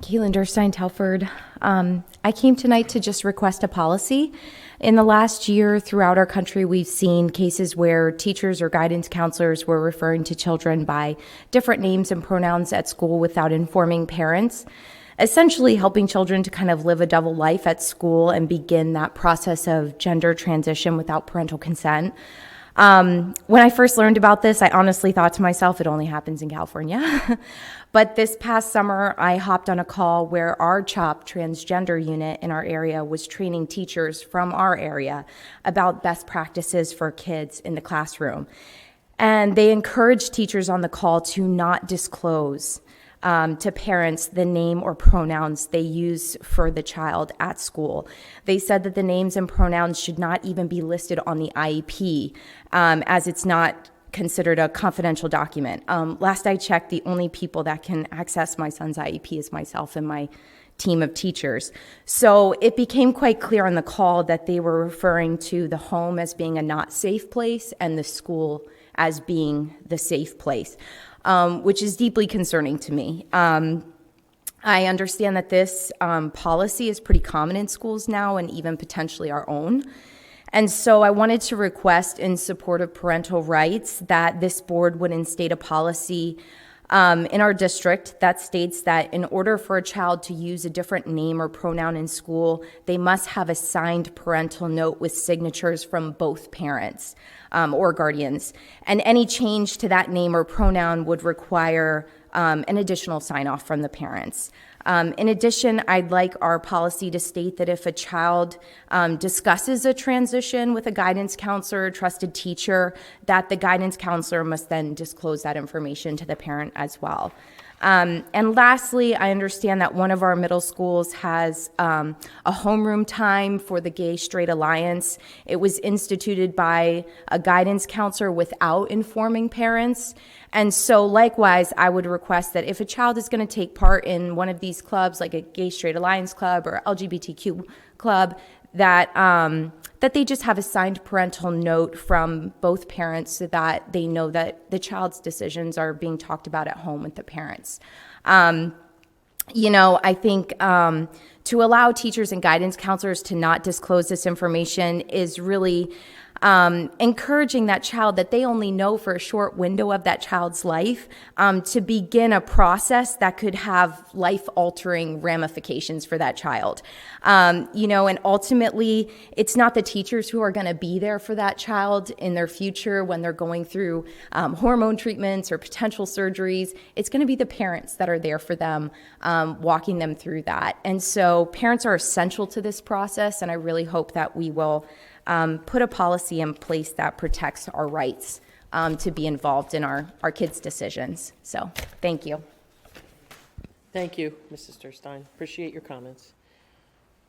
Kaitlin Derstine, Telford. I came tonight to just request a policy. In the last year, throughout our country, we've seen cases where teachers or guidance counselors were referring to children by different names and pronouns at school without informing parents, essentially helping children to kind of live a double life at school and begin that process of gender transition without parental consent. When I first learned about this, I honestly thought to myself, it only happens in California. But this past summer, I hopped on a call where our CHOP transgender unit in our area was training teachers from our area about best practices for kids in the classroom. And they encouraged teachers on the call to not disclose to parents the name or pronouns they use for the child at school. They said that the names and pronouns should not even be listed on the IEP, as it's not considered a confidential document. Last I checked, the only people that can access my son's IEP is myself and my team of teachers. So it became quite clear on the call that they were referring to the home as being a not safe place and the school as being the safe place, which is deeply concerning to me. I understand that this policy is pretty common in schools now and even potentially our own. And so I wanted to request in support of parental rights that this board would instate a policy in our district that states that in order for a child to use a different name or pronoun in school, they must have a signed parental note with signatures from both parents or guardians. And any change to that name or pronoun would require an additional sign-off from the parents. In addition, I'd like our policy to state that if a child discusses a transition with a guidance counselor or trusted teacher, that the guidance counselor must then disclose that information to the parent as well. And lastly, I understand that one of our middle schools has a homeroom time for the Gay-Straight Alliance. It was instituted by a guidance counselor without informing parents. And so likewise, I would request that if a child is going to take part in one of these clubs, like a Gay-Straight Alliance club or LGBTQ club, that that they just have a signed parental note from both parents so that they know that the child's decisions are being talked about at home with the parents. I think to allow teachers and guidance counselors to not disclose this information is really encouraging that child that they only know for a short window of that child's life to begin a process that could have life-altering ramifications for that child. And ultimately, it's not the teachers who are going to be there for that child in their future when they're going through hormone treatments or potential surgeries. It's going to be the parents that are there for them, walking them through that. And so parents are essential to this process, and I really hope that we will put a policy in place that protects our rights to be involved in our kids' decisions. So, thank you. Thank you, Mrs. Derstine. Appreciate your comments.